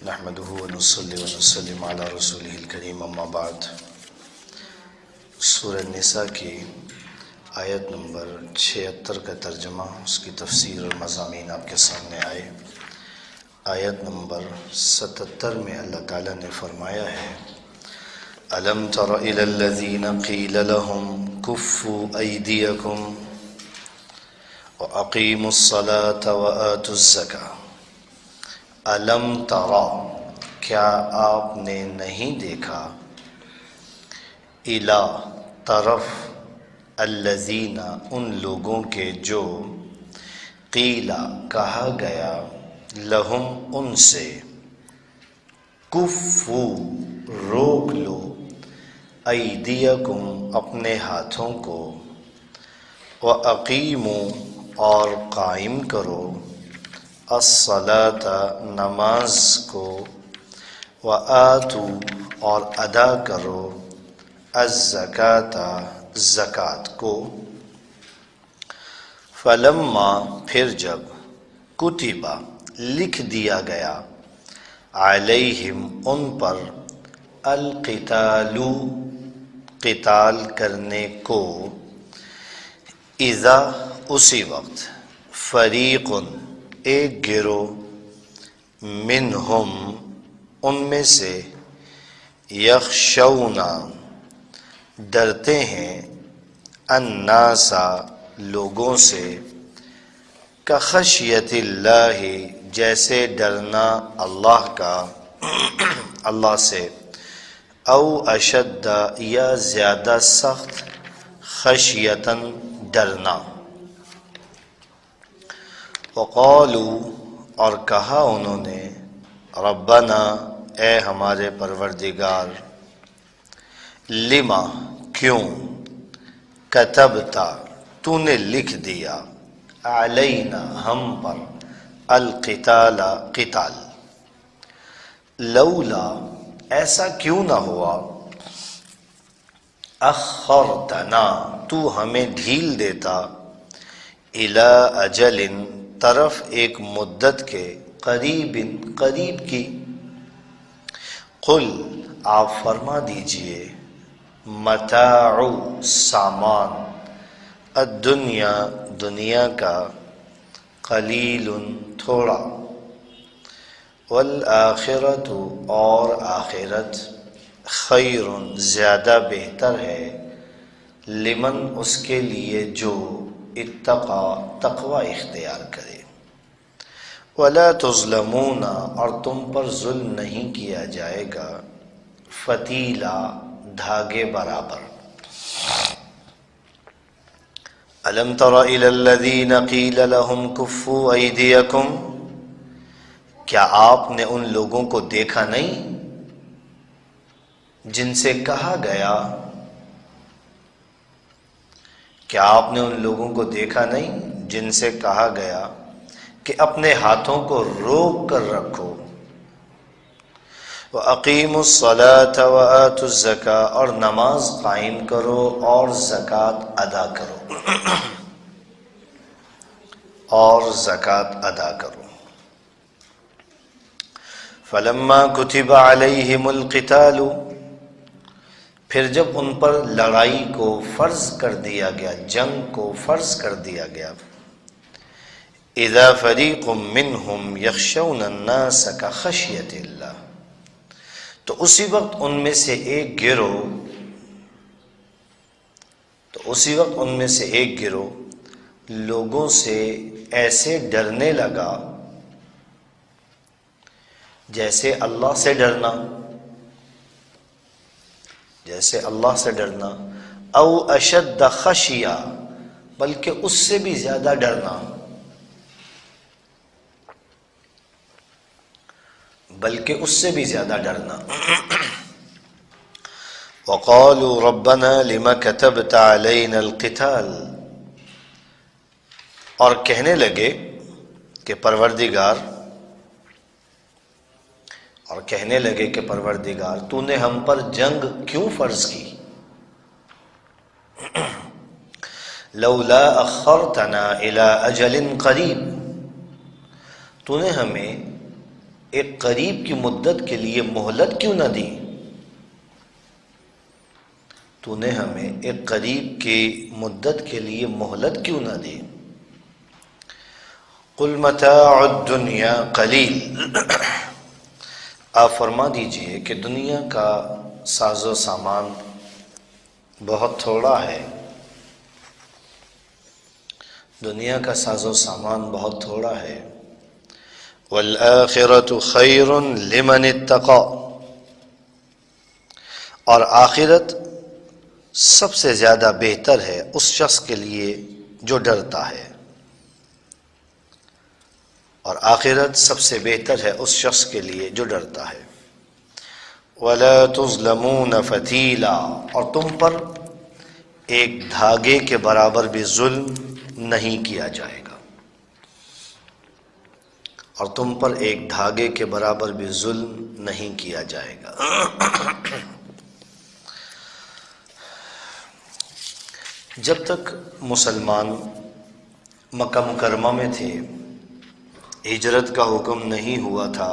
نحمده ونصلي ونسلم على رسوله الكريم اما بعد۔ سورہ نساء کی آیت نمبر 76 کا ترجمہ، اس کی تفسیر اور مضامین آپ کے سامنے آئے۔ آیت نمبر 77 میں اللہ تعالیٰ نے فرمایا ہے: أَلَمْ تَرَ إِلَى الَّذِينَ قِيلَ لَهُمْ كُفُّوا أَيْدِيَكُمْ وَأَقِيمُوا الصَّلَاةَ وَآتُوا الزَّكَاةَ۔ علم ترا، کیا آپ نے نہیں دیکھا، الا طرف، الذین ان لوگوں کے جو، قیلا کہا گیا، لہم ان سے، کفو روک لو، ایدیکم اپنے ہاتھوں کو، وَأَقِیمُوا اور قائم کرو، الصلاۃ نماز کو، وآتوا اور ادا کرو، الزکاۃ زکوٰۃ کو۔ فلما پھر جب، کتبہ لکھ دیا گیا، علیہم ان پر، القتال قتال کرنے کو، اذا اسی وقت، فریق ایک گروہ، منہم ان میں سے، یخشون ڈرتے ہیں، الناس لوگوں سے، کخشیت اللہ جیسے ڈرنا اللہ کا، اللہ سے، او اشد یا زیادہ سخت، خشیتاً ڈرنا۔ وقالوا اور کہا انہوں نے، ربنا اے ہمارے پروردگار، لما کیوں، کتبتا تو نے لکھ دیا، علینا ہم پر، القتال قتال، لولا ایسا کیوں نہ ہوا، اخرتنا تو ہمیں ڈھیل دیتا، الی اجل طرف ایک مدت کے، قریب قریب کی، قل آپ فرما دیجئے، متاع سامان، الدنیا دنیا کا، قلیل تھوڑا، والآخرۃ اور آخرت، خیر زیادہ بہتر ہے، لمن اس کے لیے جو، اتقا تقوی اختیار کرے، ولا تظلمون اور تم پر ظلم نہیں کیا جائے گا، فتیلا دھاگے برابر۔ الم تر الی الذین قیل لهم کفوا ایدیکم، کیا آپ نے ان لوگوں کو دیکھا نہیں جن سے کہا گیا، کیا آپ نے ان لوگوں کو دیکھا نہیں جن سے کہا گیا کہ اپنے ہاتھوں کو روک کر رکھو، وَأَقِيمُوا الصَّلَاةَ وَآتُوا الزَّكَاةَ اور نماز قائم کرو اور زکوٰۃ ادا کرو، اور زکوٰۃ ادا کرو۔ فَلَمَّا كُتِبَ عَلَيْهِمُ الْقِتَالُ پھر جب ان پر لڑائی کو فرض کر دیا گیا، جنگ کو فرض کر دیا گیا، اذا فریق منہم یخشون الناس کخشیت اللہ تو اسی وقت ان میں سے ایک گروہ لوگوں سے ایسے ڈرنے لگا جیسے اللہ سے ڈرنا، او اشد خشیہ بلکہ اس سے بھی زیادہ ڈرنا، وقالوا ربنا لما كتبت علينا القتال اور کہنے لگے کہ پروردگار تو نے ہم پر جنگ کیوں فرض کی، لولا اخرتنا الى اجل قریب تو نے ہمیں ایک قریب کی مدت کے لیے مہلت کیوں نہ دی؟ تو نے ہمیں ایک قریب کی مدت کے لیے مہلت کیوں نہ دی؟ قل متاع الدنیا قلیل، آپ فرما دیجئے کہ دنیا کا ساز و سامان بہت تھوڑا ہے، دنیا کا ساز و سامان بہت تھوڑا ہے۔ والآخرۃ خیر لمن اتقی، اور آخرت سب سے زیادہ بہتر ہے اس شخص کے لیے جو ڈرتا ہے، اور آخرت سب سے بہتر ہے اس شخص کے لیے جو ڈرتا ہے۔ وَلَا تُظْلَمُونَ فَتِيلًا، اور تم پر ایک دھاگے کے برابر بھی ظلم نہیں کیا جائے گا، اور تم پر ایک دھاگے کے برابر بھی ظلم نہیں کیا جائے گا۔ جب تک مسلمان مکہ مکرمہ میں تھے، ہجرت کا حکم نہیں ہوا تھا،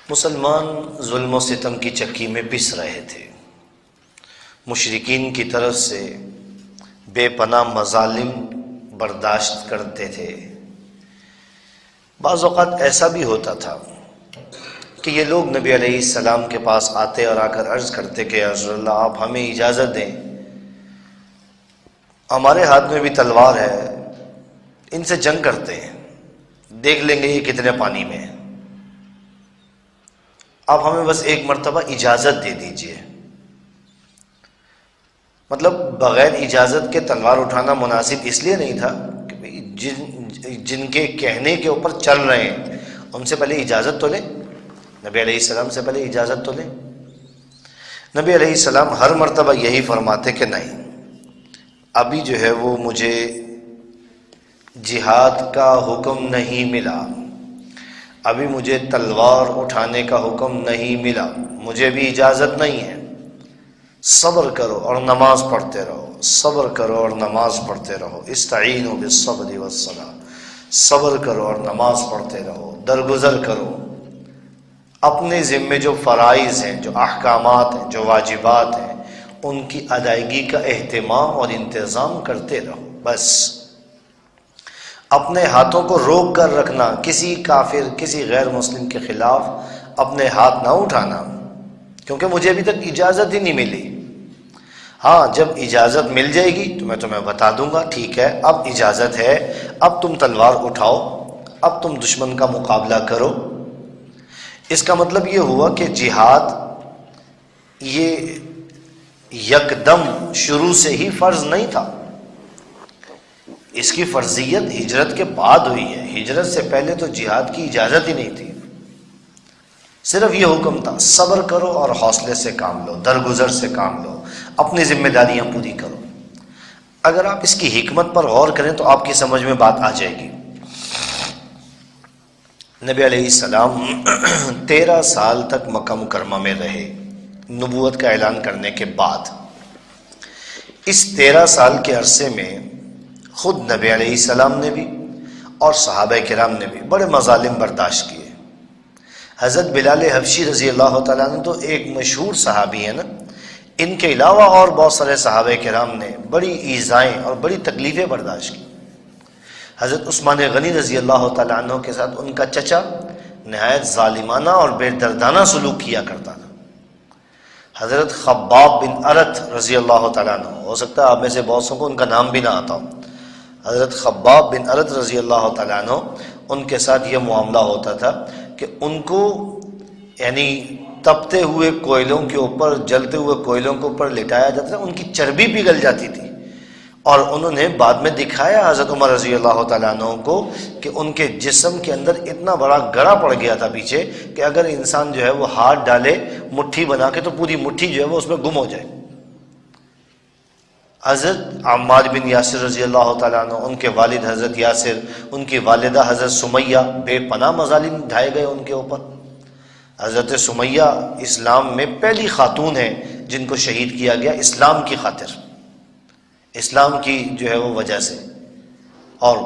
مسلمان ظلم و ستم کی چکی میں پس رہے تھے، مشرکین کی طرف سے بے پناہ مظالم برداشت کرتے تھے۔ بعض اوقات ایسا بھی ہوتا تھا کہ یہ لوگ نبی علیہ السلام کے پاس آتے اور آ کر عرض کرتے کہ یا رسول اللہ آپ ہمیں اجازت دیں، ہمارے ہاتھ میں بھی تلوار ہے، ان سے جنگ کرتے ہیں، دیکھ لیں گے یہ کتنے پانی میں ہیں، آپ ہمیں بس ایک مرتبہ اجازت دے دیجئے۔ مطلب بغیر اجازت کے تلوار اٹھانا مناسب اس لیے نہیں تھا کہ جن کے کہنے کے اوپر چل رہے ہیں ان سے پہلے اجازت تو لیں، نبی علیہ السلام سے پہلے اجازت تو لیں۔ نبی علیہ السلام ہر مرتبہ یہی فرماتے کہ نہیں، ابھی جو ہے وہ مجھے جہاد کا حکم نہیں ملا، ابھی مجھے تلوار اٹھانے کا حکم نہیں ملا، مجھے بھی اجازت نہیں ہے، صبر کرو اور نماز پڑھتے رہو، صبر کرو اور نماز پڑھتے رہو، استعینوا بالصبر والصلاۃ، صبر کرو اور نماز پڑھتے رہو، درگزر کرو، اپنے ذمے جو فرائض ہیں، جو احکامات ہیں، جو واجبات ہیں، ان کی ادائیگی کا اہتمام اور انتظام کرتے رہو۔ بس اپنے ہاتھوں کو روک کر رکھنا، کسی کافر کسی غیر مسلم کے خلاف اپنے ہاتھ نہ اٹھانا، کیونکہ مجھے ابھی تک اجازت ہی نہیں ملی۔ ہاں جب اجازت مل جائے گی تو میں تمہیں بتا دوں گا، ٹھیک ہے اب اجازت ہے، اب تم تلوار اٹھاؤ، اب تم دشمن کا مقابلہ کرو۔ اس کا مطلب یہ ہوا کہ جہاد یہ یکدم شروع سے ہی فرض نہیں تھا، اس کی فرضیت ہجرت کے بعد ہوئی ہے، ہجرت سے پہلے تو جہاد کی اجازت ہی نہیں تھی، صرف یہ حکم تھا صبر کرو اور حوصلے سے کام لو، درگزر سے کام لو، اپنی ذمہ داریاں پوری کرو۔ اگر آپ اس کی حکمت پر غور کریں تو آپ کی سمجھ میں بات آ جائے گی۔ نبی علیہ السلام 13 سال تک مکہ مکرمہ میں رہے نبوت کا اعلان کرنے کے بعد۔ اس 13 سال کے عرصے میں خود نبی علیہ السلام نے بھی اور صحابہ کرام نے بھی بڑے مظالم برداشت کیے۔ حضرت بلال حبشی رضی اللہ تعالیٰ عنہ تو ایک مشہور صحابی ہیں نا، ان کے علاوہ اور بہت سارے صحابہ کرام نے بڑی ایذائیں اور بڑی تکلیفیں برداشت کی۔ حضرت عثمان غنی رضی اللہ تعالیٰ عنہ کے ساتھ ان کا چچا نہایت ظالمانہ اور بے دردانہ سلوک کیا کرتا تھا۔ حضرت خباب بن ارت رضی اللہ تعالیٰ عنہ، ہو سکتا ہے آپ میں سے بہت سو کو ان کا نام بھی نہ آتا ہو، حضرت خباب بن ارت رضی اللہ تعالیٰ عنہ، ان کے ساتھ یہ معاملہ ہوتا تھا کہ ان کو یعنی تپتے ہوئے کوئلوں کے اوپر، جلتے ہوئے کوئلوں کے اوپر لٹایا جاتا تھا، ان کی چربی پگھل جاتی تھی، اور انہوں نے بعد میں دکھایا حضرت عمر رضی اللہ تعالیٰ عنہ کو کہ ان کے جسم کے اندر اتنا بڑا گڑا پڑ گیا تھا پیچھے کہ اگر انسان جو ہے وہ ہاتھ ڈالے مٹھی بنا کے تو پوری مٹھی جو ہے وہ اس میں گم ہو جائے۔ حضرت عمار بن یاسر رضی اللہ تعالیٰ عنہ، ان کے والد حضرت یاسر، ان کی والدہ حضرت سمیہ، بے پناہ مظالم ڈھائے گئے ان کے اوپر۔ حضرت سمیہ اسلام میں پہلی خاتون ہیں جن کو شہید کیا گیا اسلام کی خاطر، اسلام کی جو ہے وہ وجہ سے، اور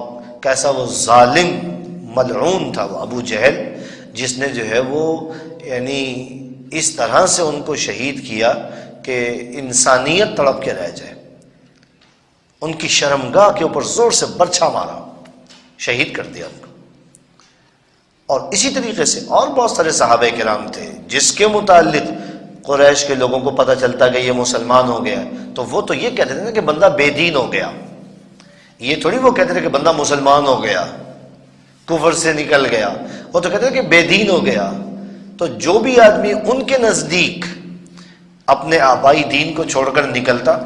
کیسا وہ ظالم ملعون تھا وہ ابو جہل، جس نے جو ہے وہ یعنی اس طرح سے ان کو شہید کیا کہ انسانیت تڑپ کے رہ جائے، ان کی شرمگاہ کے اوپر زور سے برچھا مارا، شہید کر دیا ان کو۔ اور اسی طریقے سے اور بہت سارے صحابہ کرام تھے جس کے متعلق قریش کے لوگوں کو پتہ چلتا کہ یہ مسلمان ہو گیا تو وہ تو یہ کہتے تھے نا کہ بندہ بے دین ہو گیا، یہ تھوڑی وہ کہتے تھے کہ بندہ مسلمان ہو گیا، کفر سے نکل گیا، وہ تو کہتے تھے کہ بے دین ہو گیا۔ تو جو بھی آدمی ان کے نزدیک اپنے آبائی دین کو چھوڑ کر نکلتا،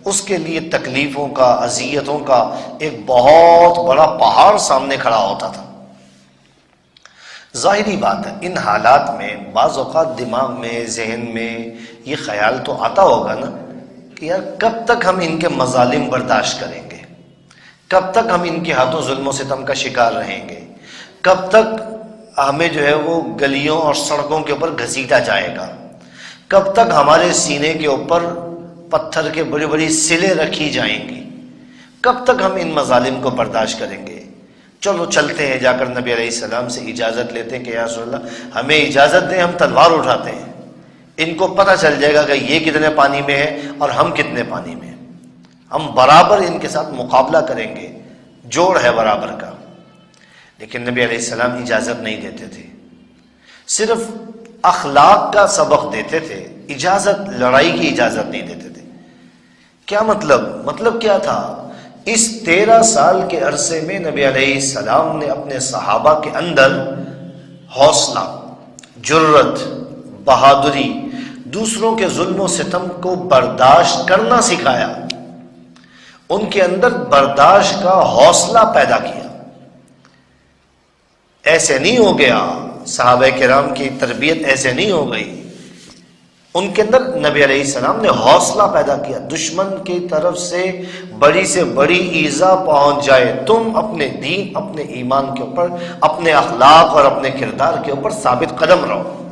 اس کے لیے تکلیفوں کا، اذیتوں کا ایک بہت بڑا پہاڑ سامنے کھڑا ہوتا تھا۔ ظاہری بات ہے ان حالات میں بعض اوقات دماغ میں، ذہن میں یہ خیال تو آتا ہوگا نا کہ یار کب تک ہم ان کے مظالم برداشت کریں گے، کب تک ہم ان کے ہاتھوں ظلم و ستم کا شکار رہیں گے، کب تک ہمیں جو ہے وہ گلیوں اور سڑکوں کے اوپر گھسیٹا جائے گا، کب تک ہمارے سینے کے اوپر پتھر کے بڑی بڑی سلیں رکھی جائیں گی، کب تک ہم ان مظالم کو برداشت کریں گے۔ چلو چلتے ہیں، جا کر نبی علیہ السلام سے اجازت لیتے ہیں کہ یا رسول اللہ ہمیں اجازت دیں، ہم تلوار اٹھاتے ہیں، ان کو پتہ چل جائے گا کہ یہ کتنے پانی میں ہے اور ہم کتنے پانی میں ہیں، ہم برابر ان کے ساتھ مقابلہ کریں گے، جوڑ ہے برابر کا۔ لیکن نبی علیہ السلام اجازت نہیں دیتے تھے، صرف اخلاق کا سبق دیتے تھے، اجازت، لڑائی کی اجازت نہیں دیتے تھے۔ کیا مطلب کیا تھا؟ اس 13 سال کے عرصے میں نبی علیہ السلام نے اپنے صحابہ کے اندر حوصلہ، جرت، بہادری، دوسروں کے ظلم و ستم کو برداشت کرنا سکھایا، ان کے اندر برداشت کا حوصلہ پیدا کیا۔ ایسے نہیں ہو گیا، صحابہ کرام کی تربیت ایسے نہیں ہو گئی، ان کے اندر نبی علیہ السلام نے حوصلہ پیدا کیا۔ دشمن کی طرف سے بڑی ایذا پہنچ جائے، تم اپنے دین، اپنے ایمان کے اوپر، اپنے اخلاق اور اپنے کردار کے اوپر ثابت قدم رہو۔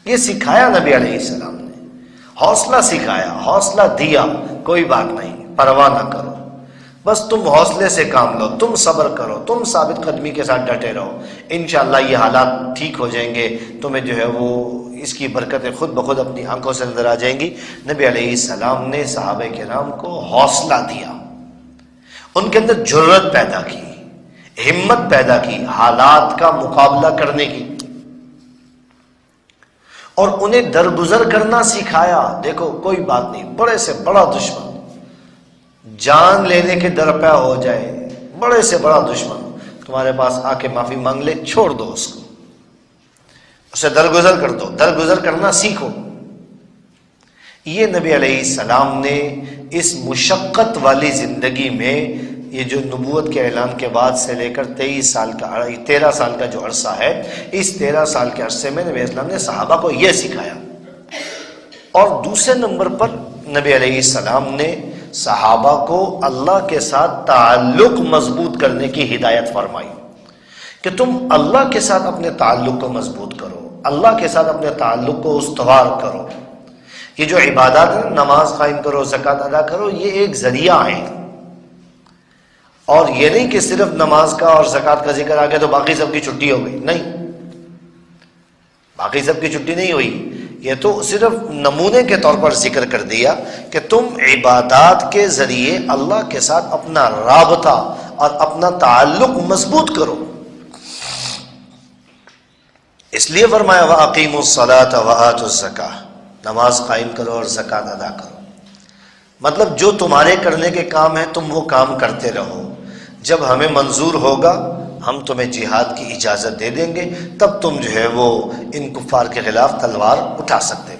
یہ سکھایا نبی علیہ السلام نے، حوصلہ سکھایا، حوصلہ دیا، کوئی بات نہیں، پرواہ نہ کرو، بس تم حوصلے سے کام لو، تم صبر کرو، تم ثابت قدمی کے ساتھ ڈٹے رہو، انشاءاللہ یہ حالات ٹھیک ہو جائیں گے، تمہیں جو ہے وہ اس کی برکتیں خود بخود اپنی آنکھوں سے نظر آ جائیں گی۔ نبی علیہ السلام نے صحابہ کرام کو حوصلہ دیا، ان کے اندر جرت پیدا کی، ہمت پیدا کی حالات کا مقابلہ کرنے کی، اور انہیں درگزر کرنا سکھایا۔ دیکھو کوئی بات نہیں، بڑے سے بڑا دشمن جان لینے کے درپے ہو جائے، بڑے سے بڑا دشمن تمہارے پاس آ کے معافی مانگ لے، چھوڑ دو اس کو، اسے درگزر کر دو، درگزر کرنا سیکھو۔ یہ نبی علیہ السلام نے اس مشقت والی زندگی میں، یہ جو نبوت کے اعلان کے بعد سے لے کر 13 سال کا جو عرصہ ہے، اس 13 سال کے عرصے میں نبی اسلام نے صحابہ کو یہ سکھایا۔ اور دوسرے نمبر پر نبی علیہ السلام نے صحابہ کو اللہ کے ساتھ تعلق مضبوط کرنے کی ہدایت فرمائی کہ تم اللہ کے ساتھ اپنے تعلق کو مضبوط کرو، اللہ کے ساتھ اپنے تعلق کو استوار کرو۔ یہ جو عبادات ہیں، نماز قائم کرو، زکوٰۃ ادا کرو، یہ ایک ذریعہ ہے، اور یہ نہیں کہ صرف نماز کا اور زکوٰۃ کا ذکر آ گیا تو باقی سب کی چھٹی ہو گئی، نہیں، باقی سب کی چھٹی نہیں ہوئی، یہ تو صرف نمونے کے طور پر ذکر کر دیا کہ تم عبادات کے ذریعے اللہ کے ساتھ اپنا رابطہ اور اپنا تعلق مضبوط کرو۔ اس لیے فرمایا وَأَقِيمُوا الصَّلَاةَ وَآتُوا الزَّكَاةَ، نماز قائم کرو اور زکوٰۃ ادا کرو۔ مطلب جو تمہارے کرنے کے کام ہیں تم وہ کام کرتے رہو، جب ہمیں منظور ہوگا ہم تمہیں جہاد کی اجازت دے دیں گے، تب تم جو ہے وہ ان کفار کے خلاف تلوار اٹھا سکتے۔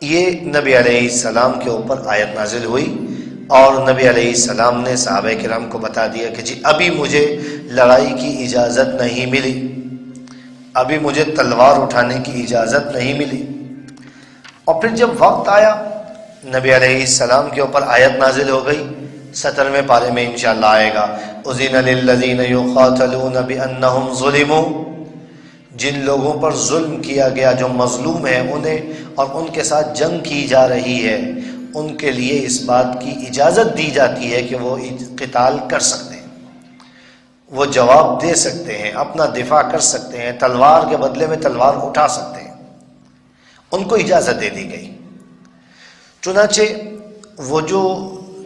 یہ نبی علیہ السلام کے اوپر آیت نازل ہوئی، اور نبی علیہ السلام نے صحابہ کرام کو بتا دیا کہ جی ابھی مجھے لڑائی کی اجازت نہیں ملی، ابھی مجھے تلوار اٹھانے کی اجازت نہیں ملی۔ اور پھر جب وقت آیا، نبی علیہ السلام کے اوپر آیت نازل ہو گئی، 17ویں پارے میں انشاءاللہ آئے گا، اذن للذین یقاتلون بانہم ظلموا، جن لوگوں پر ظلم کیا گیا، جو مظلوم ہیں انہیں، اور ان کے ساتھ جنگ کی جا رہی ہے، ان کے لیے اس بات کی اجازت دی جاتی ہے کہ وہ قتال کر سکتے ہیں۔ وہ جواب دے سکتے ہیں، اپنا دفاع کر سکتے ہیں، تلوار کے بدلے میں تلوار اٹھا سکتے ہیں، ان کو اجازت دے دی گئی۔ چنانچہ وہ جو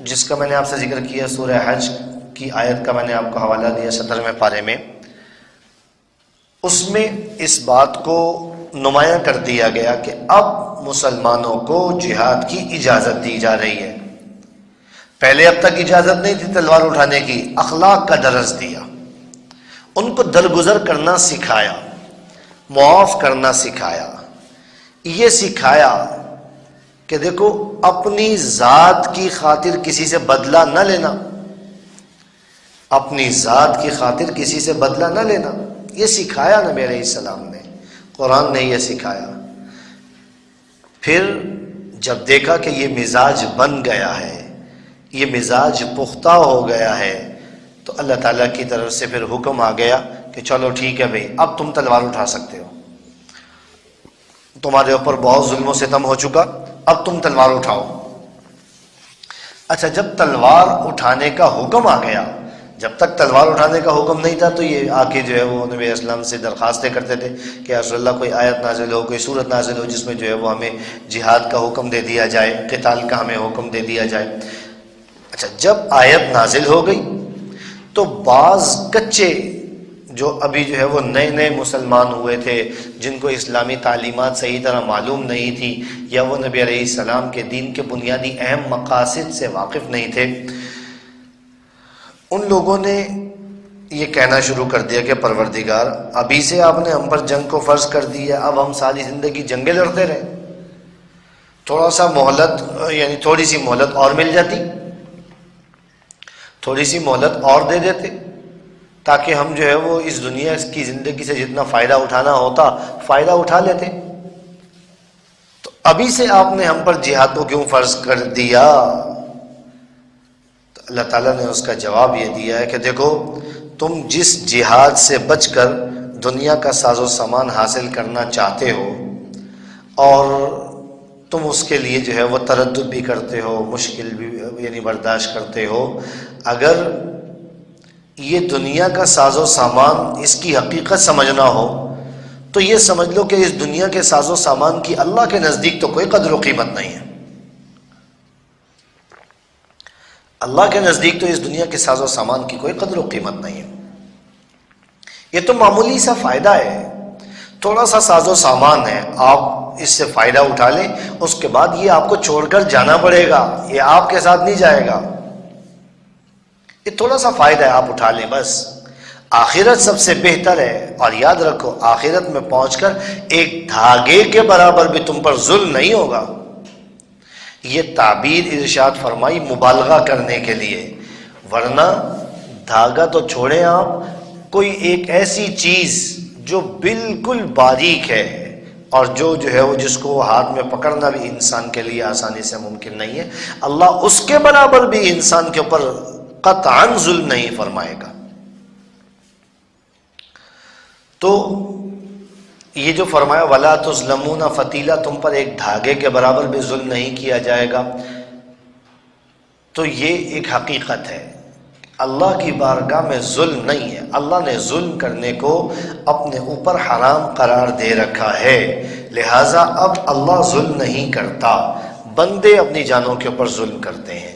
جس کا میں نے آپ سے ذکر کیا سورہ حج کی آیت کا میں نے آپ کو حوالہ دیا 17ویں پارے میں، اس میں اس بات کو نمایاں کر دیا گیا کہ اب مسلمانوں کو جہاد کی اجازت دی جا رہی ہے۔ پہلے اب تک اجازت نہیں تھی تلوار اٹھانے کی، اخلاق کا درس دیا، ان کو درگزر کرنا سکھایا، معاف کرنا سکھایا، یہ سکھایا کہ دیکھو اپنی ذات کی خاطر کسی سے بدلہ نہ لینا، اپنی ذات کی خاطر کسی سے بدلہ نہ لینا، یہ سکھایا نبی علیہ السلام نے، قرآن نے یہ سکھایا۔ پھر جب دیکھا کہ یہ مزاج بن گیا ہے، یہ مزاج پختہ ہو گیا ہے، تو اللہ تعالیٰ کی طرف سے پھر حکم آ گیا کہ چلو ٹھیک ہے بھائی، اب تم تلوار اٹھا سکتے ہو، تمہارے اوپر بہت ظلم و ستم ہو چکا، اب تم تلوار اٹھاؤ۔ اچھا، جب تلوار اٹھانے کا حکم آ گیا، جب تک تلوار اٹھانے کا حکم نہیں تھا تو یہ آ کے جو ہے وہ نبی اسلام سے درخواستیں کرتے تھے کہ یا رسول اللہ کوئی آیت نازل ہو، کوئی سورت نازل ہو جس میں جو ہے وہ ہمیں جہاد کا حکم دے دیا جائے، قتال کا ہمیں حکم دے دیا جائے۔ اچھا، جب آیت نازل ہو گئی تو بعض کچے جو ابھی جو ہے وہ نئے نئے مسلمان ہوئے تھے، جن کو اسلامی تعلیمات صحیح طرح معلوم نہیں تھی، یا وہ نبی علیہ السلام کے دین کے بنیادی اہم مقاصد سے واقف نہیں تھے، ان لوگوں نے یہ کہنا شروع کر دیا کہ پروردگار ابھی سے آپ نے ہم پر جنگ کو فرض کر دی ہے، اب ہم ساری زندگی جنگیں لڑتے رہیں، تھوڑا سا مہلت، یعنی تھوڑی سی مہلت اور مل جاتی، تھوڑی سی مہلت اور دے دیتے تاکہ ہم جو ہے وہ اس دنیا کی زندگی سے جتنا فائدہ اٹھانا ہوتا فائدہ اٹھا لیتے، تو ابھی سے آپ نے ہم پر جہاد کو کیوں فرض کر دیا؟ تو اللہ تعالیٰ نے اس کا جواب یہ دیا ہے کہ دیکھو تم جس جہاد سے بچ کر دنیا کا ساز و سامان حاصل کرنا چاہتے ہو اور تم اس کے لیے جو ہے وہ تردد بھی کرتے ہو، مشکل بھی یعنی برداشت کرتے ہو، اگر یہ دنیا کا ساز و سامان اس کی حقیقت سمجھنا ہو تو یہ سمجھ لو کہ اس دنیا کے ساز و سامان کی اللہ کے نزدیک تو کوئی قدر و قیمت نہیں ہے۔ اللہ کے نزدیک تو اس دنیا کے ساز و سامان کی کوئی قدر و قیمت نہیں ہے، یہ تو معمولی سا فائدہ ہے، تھوڑا سا ساز و سامان ہے، آپ اس سے فائدہ اٹھا لیں، اس کے بعد یہ آپ کو چھوڑ کر جانا پڑے گا، یہ آپ کے ساتھ نہیں جائے گا، یہ تھوڑا سا فائدہ ہے، آپ اٹھا لیں بس۔ آخرت سب سے بہتر ہے، اور یاد رکھو آخرت میں پہنچ کر ایک دھاگے کے برابر بھی تم پر ظلم نہیں ہوگا۔ یہ تعبیر ارشاد فرمائی مبالغہ کرنے کے لیے، ورنہ دھاگا تو چھوڑیں آپ، کوئی ایک ایسی چیز جو بالکل باریک ہے اور جو ہے وہ جس کو ہاتھ میں پکڑنا بھی انسان کے لیے آسانی سے ممکن نہیں ہے، اللہ اس کے برابر بھی انسان کے اوپر قطعاً ظلم نہیں فرمائے گا۔ تو یہ جو فرمایا وَلَا تُظْلَمُونَ فَتِيلًا، تم پر ایک دھاگے کے برابر بھی ظلم نہیں کیا جائے گا، تو یہ ایک حقیقت ہے، اللہ کی بارگاہ میں ظلم نہیں ہے، اللہ نے ظلم کرنے کو اپنے اوپر حرام قرار دے رکھا ہے، لہٰذا اب اللہ ظلم نہیں کرتا، بندے اپنی جانوں کے اوپر ظلم کرتے ہیں۔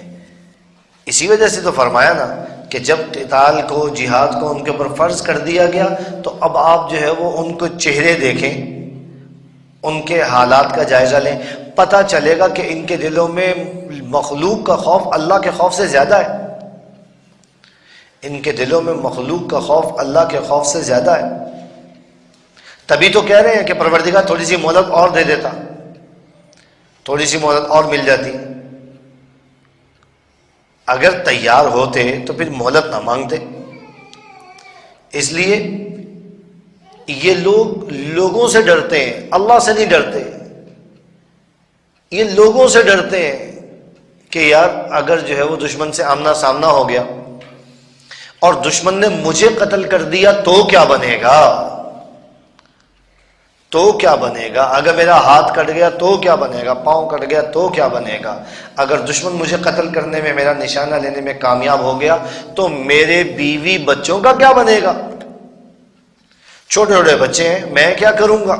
اسی وجہ سے تو فرمایا نا کہ جب قتال کو، جہاد کو ان کے اوپر فرض کر دیا گیا تو اب آپ جو ہے وہ ان کو چہرے دیکھیں، ان کے حالات کا جائزہ لیں، پتہ چلے گا کہ ان کے دلوں میں مخلوق کا خوف اللہ کے خوف سے زیادہ ہے، ان کے دلوں میں مخلوق کا خوف اللہ کے خوف سے زیادہ ہے۔ تبھی تو کہہ رہے ہیں کہ پروردگار تھوڑی سی مہلت اور دے دیتا، تھوڑی سی مہلت اور مل جاتی، اگر تیار ہوتے تو پھر مہلت نہ مانگتے۔ اس لیے یہ لوگ لوگوں سے ڈرتے ہیں، اللہ سے نہیں ڈرتے، یہ لوگوں سے ڈرتے ہیں کہ یار اگر جو ہے وہ دشمن سے آمنا سامنا ہو گیا اور دشمن نے مجھے قتل کر دیا تو کیا بنے گا، تو کیا بنے گا؟ اگر میرا ہاتھ کٹ گیا تو کیا بنے گا؟ پاؤں کٹ گیا تو کیا بنے گا؟ اگر دشمن مجھے قتل کرنے میں، میرا نشانہ لینے میں کامیاب ہو گیا تو میرے بیوی بچوں کا کیا بنے گا؟ چھوٹے چھوٹے بچے ہیں، میں کیا کروں گا؟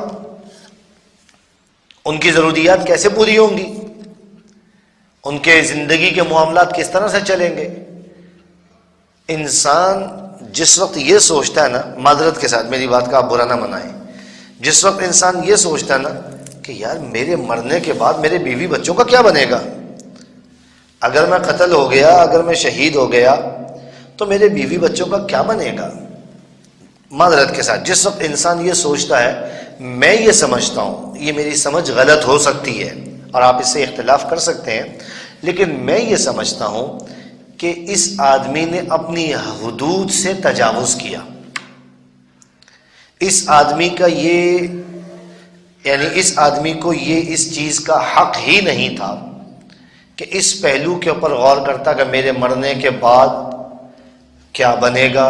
ان کی ضروریات کیسے پوری ہوں گی؟ ان کے زندگی کے معاملات کس طرح سے چلیں گے؟ انسان جس وقت یہ سوچتا ہے نا، معذرت کے ساتھ میری بات کا آپ برا نہ منائیں، جس وقت انسان یہ سوچتا ہے نا کہ یار میرے مرنے کے بعد میرے بیوی بچوں کا کیا بنے گا؟ اگر میں قتل ہو گیا، اگر میں شہید ہو گیا تو میرے بیوی بچوں کا کیا بنے گا؟ معذرت کے ساتھ جس وقت انسان یہ سوچتا ہے، میں یہ سمجھتا ہوں، یہ میری سمجھ غلط ہو سکتی ہے اور آپ اس سے اختلاف کر سکتے ہیں، لیکن میں یہ سمجھتا ہوں کہ اس آدمی نے اپنی حدود سے تجاوز کیا۔ اس آدمی کا یہ، یعنی اس آدمی کو یہ اس چیز کا حق ہی نہیں تھا کہ اس پہلو کے اوپر غور کرتا کہ میرے مرنے کے بعد کیا بنے گا،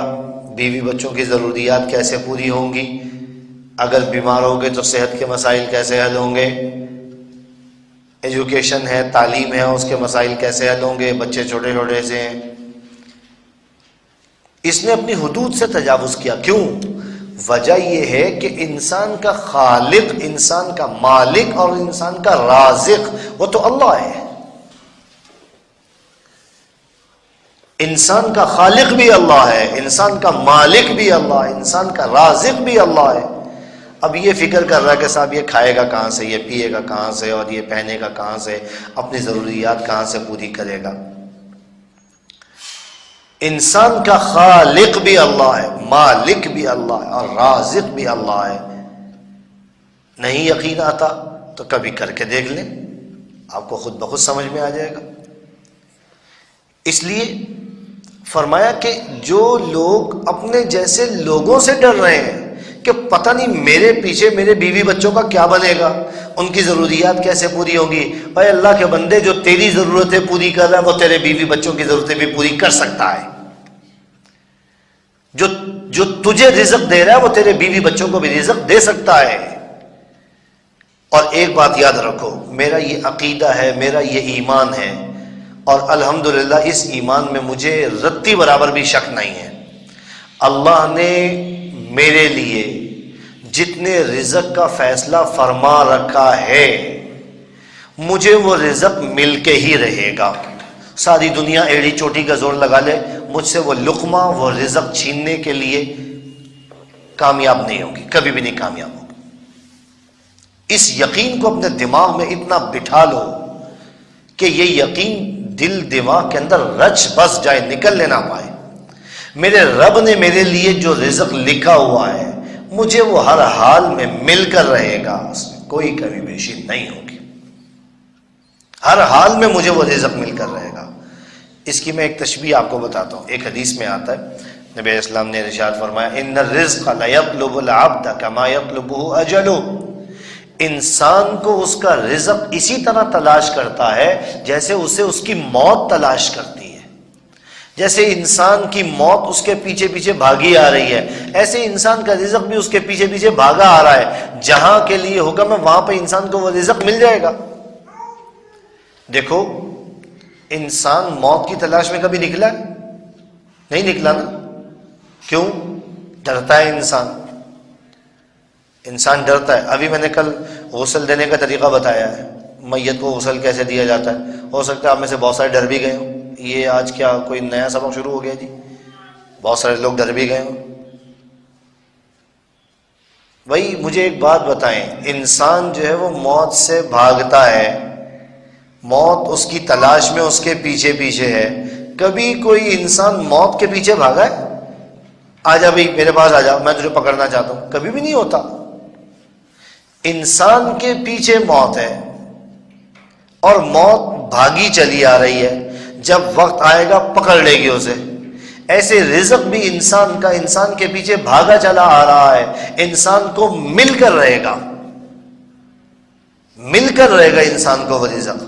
بیوی بچوں کی ضروریات کیسے پوری ہوں گی، اگر بیمار ہو گئے تو صحت کے مسائل کیسے حل ہوں گے، ایجوکیشن ہے، تعلیم ہے، اس کے مسائل کیسے حل ہوں گے، بچے چھوٹے چھوٹے سے ہیں۔ اس نے اپنی حدود سے تجاوز کیا۔ کیوں؟ وجہ یہ ہے کہ انسان کا خالق، انسان کا مالک اور انسان کا رازق وہ تو اللہ ہے۔ انسان کا خالق بھی اللہ ہے، انسان کا مالک بھی اللہ ہے، انسان کا رازق بھی اللہ ہے۔ اب یہ فکر کر رہا ہے کہ صاحب یہ کھائے گا کہاں سے، یہ پیے گا کہاں سے، اور یہ پہنے گا کہاں سے، اپنی ضروریات کہاں سے پوری کرے گا۔ انسان کا خالق بھی اللہ ہے، مالک بھی اللہ ہے اور رازق بھی اللہ ہے۔ نہیں یقین آتا تو کبھی کر کے دیکھ لیں، آپ کو خود بخود سمجھ میں آ جائے گا۔ اس لیے فرمایا کہ جو لوگ اپنے جیسے لوگوں سے ڈر رہے ہیں کہ پتہ نہیں میرے پیچھے میرے بیوی بچوں کا کیا بنے گا، ان کی ضروریات کیسے پوری ہوگی۔ بھائی اللہ کے بندے، جو تیری ضرورتیں پوری کر رہا ہے وہ تیرے بیوی بچوں کی ضرورتیں بھی پوری کر سکتا ہے۔ جو تجھے رزق دے رہا ہے وہ تیرے بیوی بچوں کو بھی رزق دے سکتا ہے۔ اور ایک بات یاد رکھو، میرا یہ عقیدہ ہے، میرا یہ ایمان ہے، اور الحمدللہ اس ایمان میں مجھے رتی برابر بھی شک نہیں ہے۔ اللہ نے میرے لیے جتنے رزق کا فیصلہ فرما رکھا ہے، مجھے وہ رزق مل کے ہی رہے گا۔ ساری دنیا ایڑی چوٹی کا زور لگا لے، مجھ سے وہ لقمہ، وہ رزق چھیننے کے لیے کامیاب نہیں ہوگی، کبھی بھی نہیں کامیاب ہوگی۔ اس یقین کو اپنے دماغ میں اتنا بٹھا لو کہ یہ یقین دل دماغ کے اندر رچ بس جائے، نکل لینا پائے۔ میرے رب نے میرے لیے جو رزق لکھا ہوا ہے مجھے وہ ہر حال میں مل کر رہے گا، اس میں کوئی کمی بیشی نہیں ہوگی، ہر حال میں مجھے وہ رزق مل کر رہے گا۔ اس کی میں ایک تشبیہ آپ کو بتاتا ہوں۔ ایک حدیث میں آتا ہے، نبی علیہ السلام نے ارشاد فرمایا، ان الرزق لیطلب العبد کما یطلبہ اجلہ، انسان کو اس کا رزق اسی طرح تلاش کرتا ہے جیسے اسے اس کی موت تلاش کرتی ہے۔ جیسے انسان کی موت اس کے پیچھے پیچھے بھاگی آ رہی ہے، ایسے انسان کا رزق بھی اس کے پیچھے پیچھے بھاگا آ رہا ہے۔ جہاں کے لیے حکم ہے وہاں پہ انسان کو وہ رزق مل جائے گا۔ دیکھو، انسان موت کی تلاش میں کبھی نکلا ہے؟ نہیں نکلا نا۔ کیوں؟ ڈرتا ہے انسان ڈرتا ہے۔ ابھی میں نے کل غسل دینے کا طریقہ بتایا ہے، میت کو غسل کیسے دیا جاتا ہے۔ ہو سکتا ہے آپ میں سے بہت سارے ڈر بھی گئے ہوں، یہ آج کیا کوئی نیا سبق شروع ہو گیا جی؟ بہت سارے لوگ ڈر بھی گئے ہوں۔ بھائی مجھے ایک بات بتائیں، انسان جو ہے وہ موت سے بھاگتا ہے، موت اس کی تلاش میں اس کے پیچھے پیچھے ہے۔ کبھی کوئی انسان موت کے پیچھے بھاگا ہے؟ آجا بھائی میرے پاس آجا، میں تجھے پکڑنا چاہتا ہوں، کبھی بھی نہیں ہوتا۔ انسان کے پیچھے موت ہے اور موت بھاگی چلی آ رہی ہے، جب وقت آئے گا پکڑ لے گی اسے۔ ایسے رزق بھی انسان کا انسان کے پیچھے بھاگا چلا آ رہا ہے، انسان کو مل کر رہے گا، مل کر رہے گا انسان کو وہ رزق۔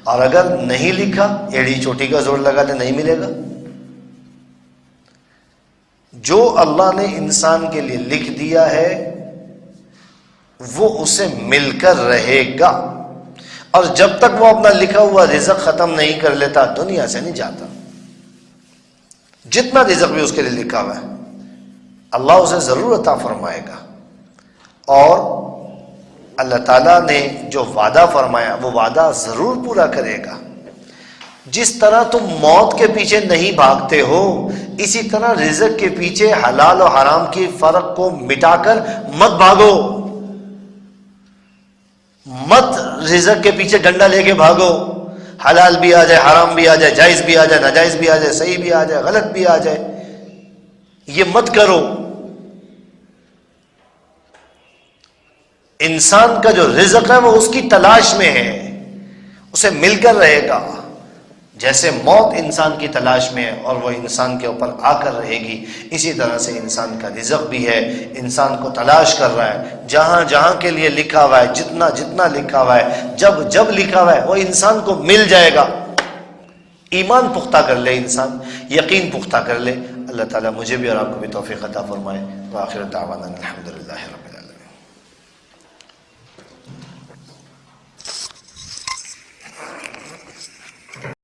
اور اگر نہیں لکھا، ایڑی چوٹی کا زور لگا دے، نہیں ملے گا۔ جو اللہ نے انسان کے لیے لکھ دیا ہے وہ اسے مل کر رہے گا، اور جب تک وہ اپنا لکھا ہوا رزق ختم نہیں کر لیتا دنیا سے نہیں جاتا۔ جتنا رزق بھی اس کے لیے لکھا ہوا ہے اللہ اسے ضرور عطا فرمائے گا، اور اللہ تعالیٰ نے جو وعدہ فرمایا وہ وعدہ ضرور پورا کرے گا۔ جس طرح تم موت کے پیچھے نہیں بھاگتے ہو، اسی طرح رزق کے پیچھے حلال و حرام کی فرق کو مٹا کر مت بھاگو، مت رزق کے پیچھے ڈنڈا لے کے بھاگو، حلال بھی آ جائے حرام بھی آ جائے، جائز بھی آ جائے ناجائز بھی آ جائے، صحیح بھی آ جائے غلط بھی آ جائے، یہ مت کرو۔ انسان کا جو رزق ہے وہ اس کی تلاش میں ہے، اسے مل کر رہے گا، جیسے موت انسان کی تلاش میں ہے اور وہ انسان کے اوپر آ کر رہے گی، اسی طرح سے انسان کا رزق بھی ہے، انسان کو تلاش کر رہا ہے، جہاں جہاں کے لیے لکھا ہوا ہے، جتنا جتنا لکھا ہوا ہے، جب جب لکھا ہوا ہے وہ انسان کو مل جائے گا۔ ایمان پختہ کر لے انسان، یقین پختہ کر لے۔ اللہ تعالیٰ مجھے بھی اور آپ کو بھی توفیق عطا فرمائے۔ وآخر دعوانا الحمدللہ رب العالمین۔